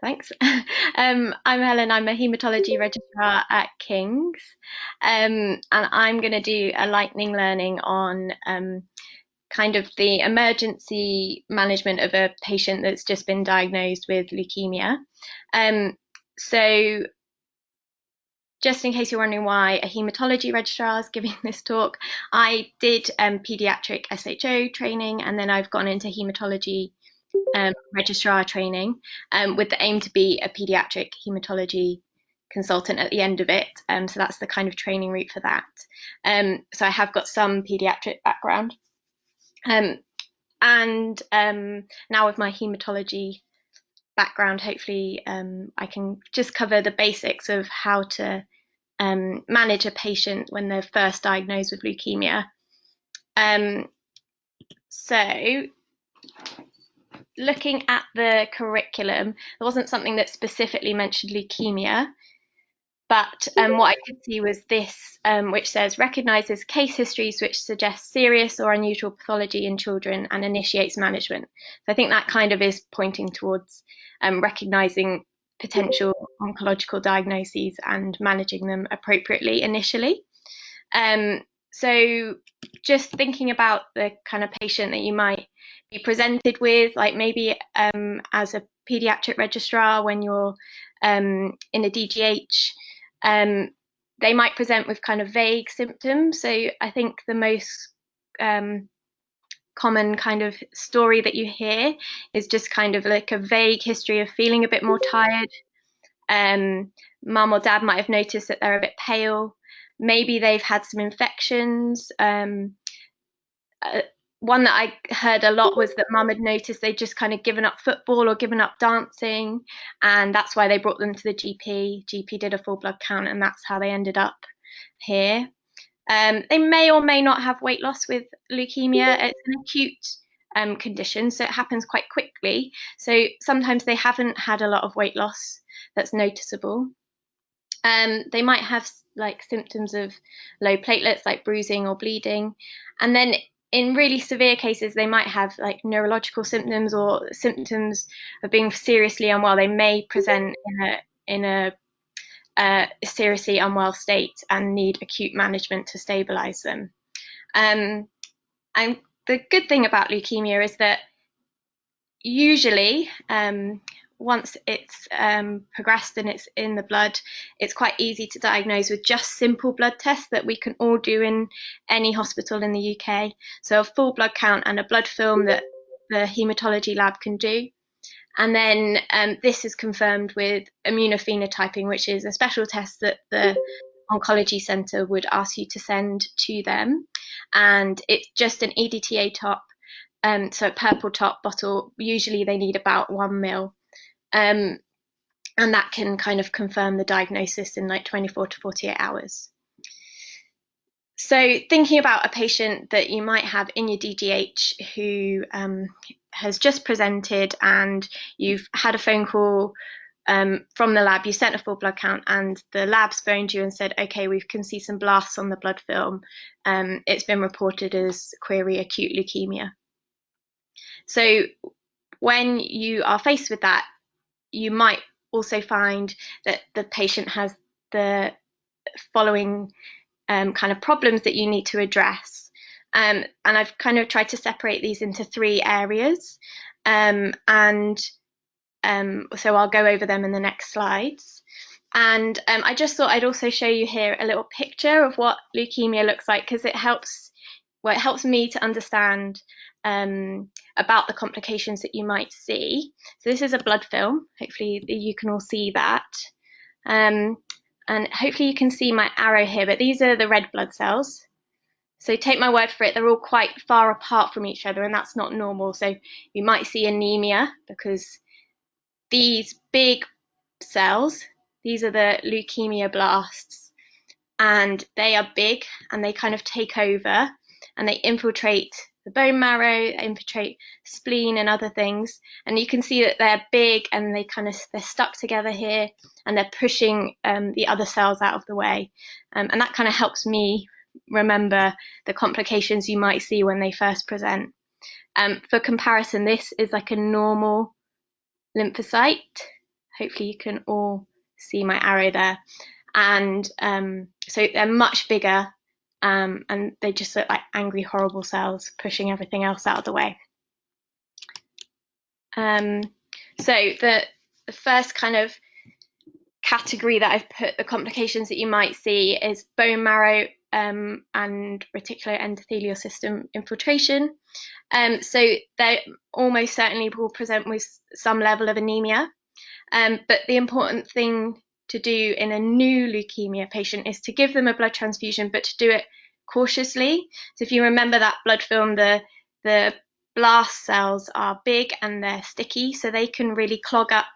Thanks. I'm Helen. I'm a haematology registrar at King's, and I'm going to do a lightning learning on kind of the emergency management of a patient that's just been diagnosed with leukemia. Um, so, just in case you're wondering why a haematology registrar is giving this talk, I did pediatric SHO training, and then I've gone into haematology registrar training with the aim to be a pediatric haematology consultant at the end of it. So that's the kind of training route for that. So I have got some pediatric background. And now with my haematology background, hopefully I can just cover the basics of how to manage a patient when they're first diagnosed with leukemia. So looking at the curriculum, there wasn't something that specifically mentioned leukemia, but what I could see was this, which says recognises case histories which suggest serious or unusual pathology in children and initiates management. So I think that kind of is pointing towards recognising potential oncological diagnoses and managing them appropriately initially. So just thinking about the kind of patient that you might be presented with, like maybe as a pediatric registrar when you're in a DGH, they might present with kind of vague symptoms. So I think the most common kind of story that you hear is just kind of like a vague history of feeling a bit more tired. Mum or dad might have noticed that they're a bit pale. Maybe they've had some infections. One that I heard a lot was that mum had noticed they'd just kind of given up football or given up dancing, and that's why they brought them to the GP. GP did a full blood count, and that's how they ended up here. They may or may not have weight loss with leukemia. It's an acute condition, so it happens quite quickly. So sometimes they haven't had a lot of weight loss that's noticeable. They might have like symptoms of low platelets, like bruising or bleeding, and then in really severe cases, they might have like neurological symptoms or symptoms of being seriously unwell. They may present in a seriously unwell state and need acute management to stabilize them. And the good thing about leukemia is that usually once it's progressed and it's in the blood, it's quite easy to diagnose with just simple blood tests that we can all do in any hospital in the UK. So a full blood count and a blood film that the haematology lab can do. And then this is confirmed with immunophenotyping, which is a special test that the oncology centre would ask you to send to them. And it's just an EDTA top, so a purple top bottle. Usually they need about 1 ml. And that can kind of confirm the diagnosis in like 24 to 48 hours. So thinking about a patient that you might have in your DGH who has just presented and you've had a phone call from the lab, you sent a full blood count and the lab's phoned you and said, okay, we can see some blasts on the blood film. It's been reported as query acute leukemia. So when you are faced with that, you might also find that the patient has the following kind of problems that you need to address. And I've kind of tried to separate these into 3 areas. So I'll go over them in the next slides. And I just thought I'd also show you here a little picture of what leukemia looks like, because it helps me to understand about the complications that you might see. So this is a blood film. Hopefully you can all see that. And hopefully you can see my arrow here, but these are the red blood cells. So take my word for it, they're all quite far apart from each other, and that's not normal. So you might see anemia because these big cells, these are the leukemia blasts, and they are big and they kind of take over and they infiltrate the bone marrow, infiltrate spleen and other things. And you can see that they're big and they're stuck together here and they're pushing the other cells out of the way. And that kind of helps me remember the complications you might see when they first present. For comparison, this is like a normal lymphocyte. Hopefully you can all see my arrow there. And so they're much bigger, and they just look like angry, horrible cells pushing everything else out of the way. So the first kind of category that I've put the complications that you might see is bone marrow and reticular endothelial system infiltration. So they almost certainly will present with some level of anemia. But the important thing to do in a new leukemia patient is to give them a blood transfusion, but to do it cautiously. So if you remember that blood film, the blast cells are big and they're sticky, so they can really clog up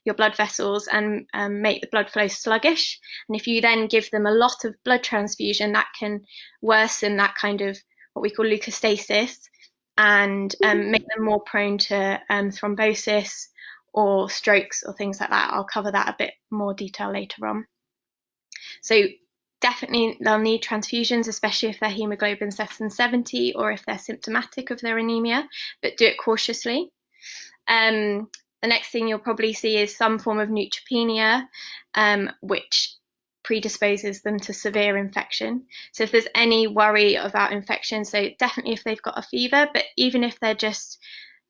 your blood vessels and make the blood flow sluggish. And if you then give them a lot of blood transfusion, that can worsen that kind of what we call leukostasis and make them more prone to thrombosis or strokes or things like that. I'll cover that a bit more detail later on. So definitely they'll need transfusions, especially if their hemoglobin's less than 70 or if they're symptomatic of their anemia, but do it cautiously. The next thing you'll probably see is some form of neutropenia, which predisposes them to severe infection. So if there's any worry about infection, so definitely if they've got a fever, but even if they're just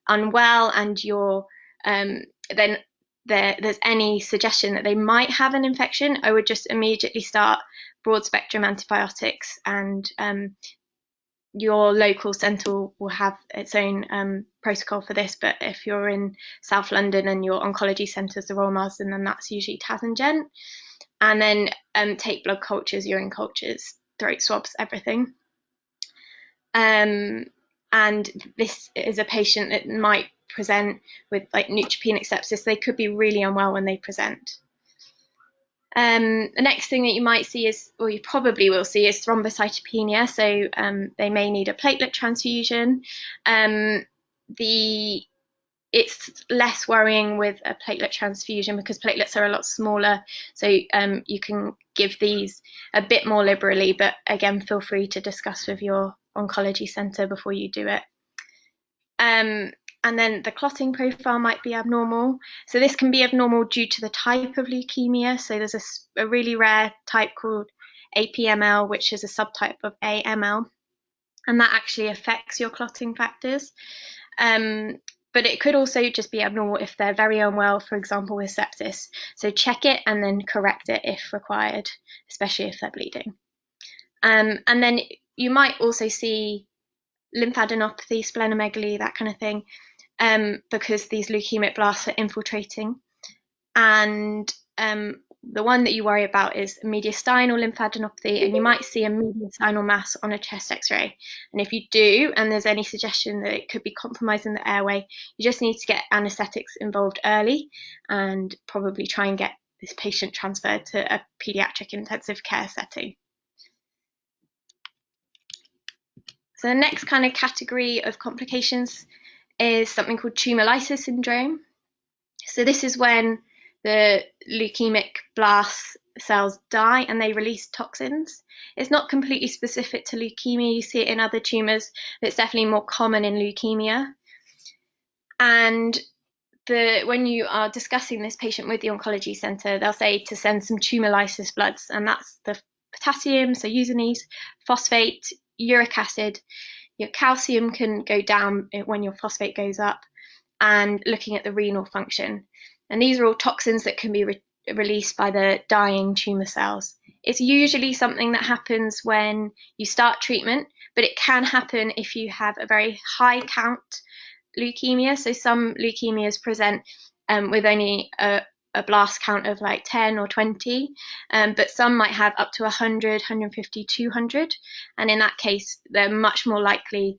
unwell and you're then there's any suggestion that they might have an infection, I would just immediately start broad spectrum antibiotics, and your local centre will have its own protocol for this. But if you're in South London and your oncology centre is the Royal Marsden, then that's usually Taz and Gent. And then take blood cultures, urine cultures, throat swabs, everything. And this is a patient that might present with like neutropenic sepsis. They could be really unwell when they present. The next thing that you might see is, or you probably will see, is thrombocytopenia. So they may need a platelet transfusion. It's less worrying with a platelet transfusion because platelets are a lot smaller. So you can give these a bit more liberally, but again, feel free to discuss with your oncology centre before you do it. And then the clotting profile might be abnormal. So this can be abnormal due to the type of leukemia. So there's a really rare type called APML, which is a subtype of AML, and that actually affects your clotting factors. But it could also just be abnormal if they're very unwell, for example, with sepsis. So check it and then correct it if required, especially if they're bleeding. And then you might also see lymphadenopathy, splenomegaly, that kind of thing, because these leukemic blasts are infiltrating. And the one that you worry about is mediastinal lymphadenopathy, and you might see a mediastinal mass on a chest x-ray. And if you do, and there's any suggestion that it could be compromising the airway, you just need to get anaesthetics involved early and probably try and get this patient transferred to a paediatric intensive care setting. So the next kind of category of complications is something called Tumorlysis Syndrome. So this is when the leukemic blast cells die and they release toxins. It's not completely specific to leukemia. You see it in other tumours, but it's definitely more common in leukemia. And when you are discussing this patient with the oncology centre, they'll say to send some tumor lysis bloods, and that's the potassium, so usinase, phosphate, uric acid. Your calcium can go down when your phosphate goes up, and looking at the renal function. And these are all toxins that can be released by the dying tumour cells. It's usually something that happens when you start treatment, but it can happen if you have a very high count leukemia. So some leukemias present with only a blast count of like 10 or 20, but some might have up to 100, 150, 200. And in that case, they're much more likely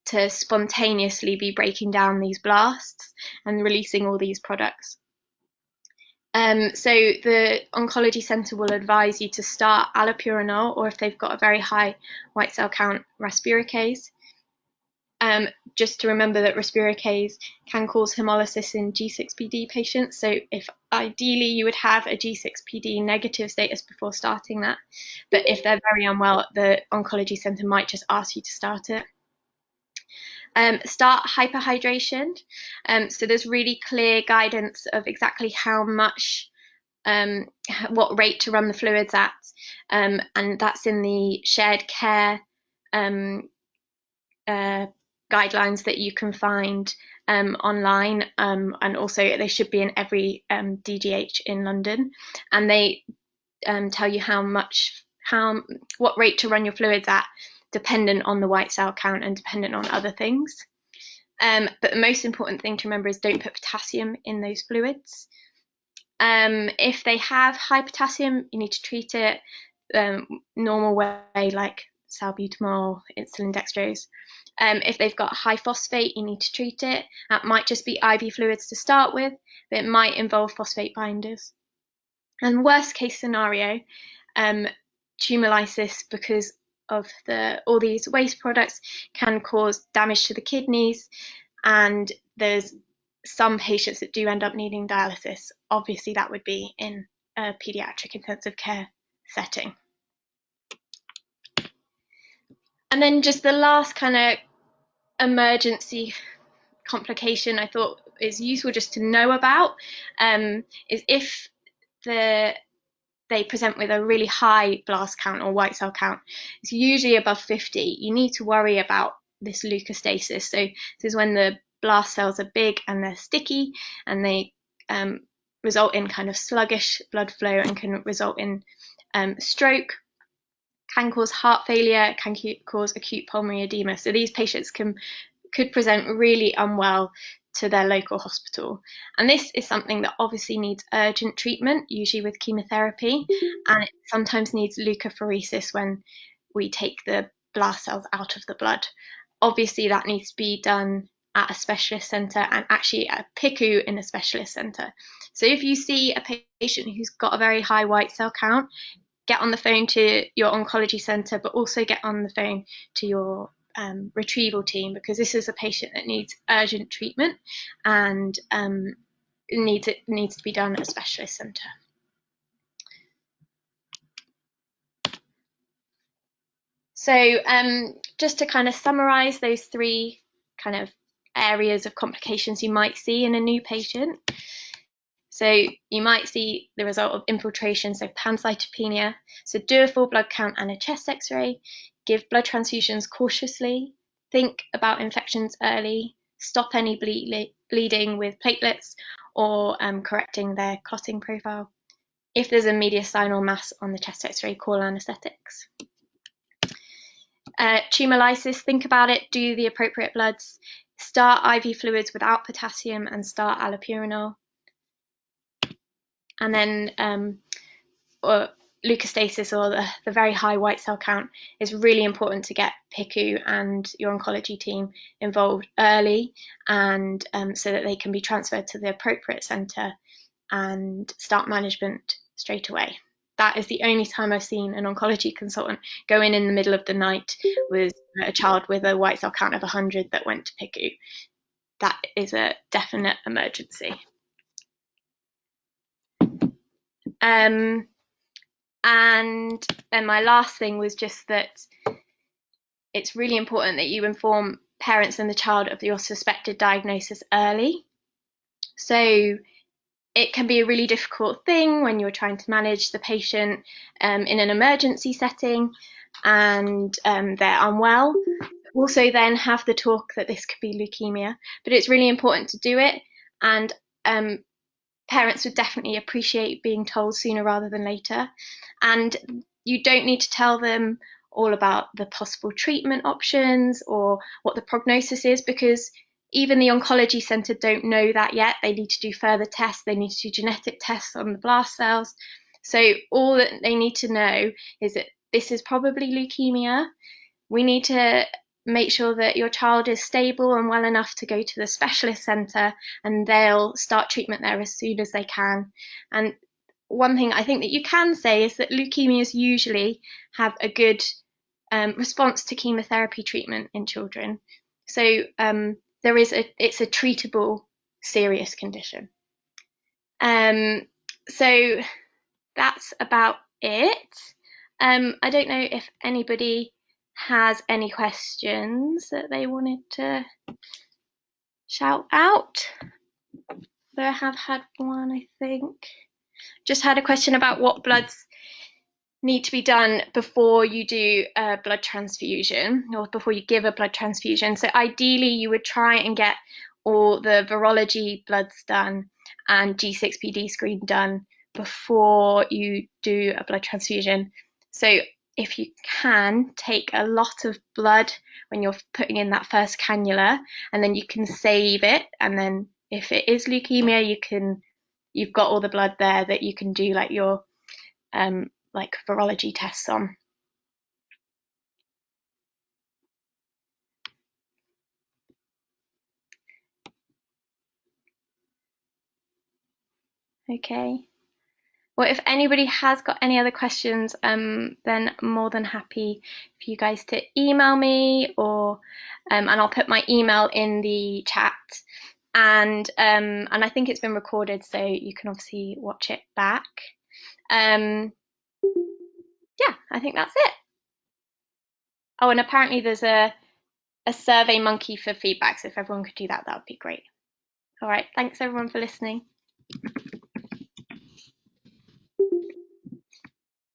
to spontaneously be breaking down these blasts and releasing all these products. So the oncology centre will advise you to start allopurinol, or if they've got a very high white cell count, respiricase. Just to remember that respiricase can cause hemolysis in G6PD patients. So if ideally you would have a G6PD negative status before starting that, but if they're very unwell, the oncology centre might just ask you to start it. Start hyperhydration. So there's really clear guidance of exactly how much, what rate to run the fluids at, and that's in the shared care guidelines that you can find online, and also they should be in every DGH in London, and they tell you what rate to run your fluids at, dependent on the white cell count and dependent on other things. But the most important thing to remember is don't put potassium in those fluids. If they have high potassium, you need to treat it normal way, like salbutamol, insulin dextrose. If they've got high phosphate, you need to treat it. That might just be IV fluids to start with, but it might involve phosphate binders. And worst case scenario, tumorlysis, because of all these waste products, can cause damage to the kidneys, and there's some patients that do end up needing dialysis. Obviously, that would be in a paediatric intensive care setting. And then just the last kind of emergency complication I thought is useful just to know about, is if they present with a really high blast count or white cell count, it's usually above 50, you need to worry about this leukostasis. So this is when the blast cells are big and they're sticky, and they result in kind of sluggish blood flow and can result in stroke, can cause heart failure, can cause acute pulmonary edema. So these patients could present really unwell to their local hospital. And this is something that obviously needs urgent treatment, usually with chemotherapy, and it sometimes needs leukapheresis when we take the blast cells out of the blood. Obviously, that needs to be done at a specialist centre, and actually at a PICU in a specialist centre. So if you see a patient who's got a very high white cell count, get on the phone to your oncology centre, but also get on the phone to your retrieval team, because this is a patient that needs urgent treatment, and it needs to be done at a specialist centre. So just to kind of summarise those three kind of areas of complications you might see in a new patient. So you might see the result of infiltration, so pancytopenia. So do a full blood count and a chest x-ray, give blood transfusions cautiously, think about infections early, stop any bleeding with platelets or correcting their clotting profile. If there's a mediastinal mass on the chest x-ray, call anaesthetics. Tumorlysis, think about it, do the appropriate bloods, start IV fluids without potassium and start allopurinol. And then leukostasis, or the very high white cell count, is really important to get PICU and your oncology team involved early, and so that they can be transferred to the appropriate centre and start management straight away. That is the only time I've seen an oncology consultant go in the middle of the night with a child with a white cell count of 100 that went to PICU. That is a definite emergency. And then my last thing was just that it's really important that you inform parents and the child of your suspected diagnosis early. So it can be a really difficult thing when you're trying to manage the patient in an emergency setting and they're unwell. Also then have the talk that this could be leukemia, but it's really important to do it, and parents would definitely appreciate being told sooner rather than later. And you don't need to tell them all about the possible treatment options or what the prognosis is, because even the oncology centre don't know that yet. They need to do further tests. They need to do genetic tests on the blast cells. So all that they need to know is that this is probably leukemia. We need to make sure that your child is stable and well enough to go to the specialist centre, and they'll start treatment there as soon as they can. And one thing I think that you can say is that leukemias usually have a good response to chemotherapy treatment in children. So it's a treatable serious condition. So that's about it. I don't know if anybody has any questions that they wanted to shout out. So I have had one, I think. Just had a question about what bloods need to be done before you do a blood transfusion, or before you give a blood transfusion. So ideally you would try and get all the virology bloods done and G6PD screen done before you do a blood transfusion. So if you can, take a lot of blood when you're putting in that first cannula, and then you can save it, and then if it is leukemia, you've got all the blood there that you can do like your like virology tests on. Okay. Well, if anybody has got any other questions, then more than happy for you guys to email me, or and I'll put my email in the chat. And I think it's been recorded, so you can obviously watch it back. Yeah, I think that's it. Oh, and apparently there's a survey monkey for feedback, so if everyone could do that, that would be great. All right, thanks everyone for listening.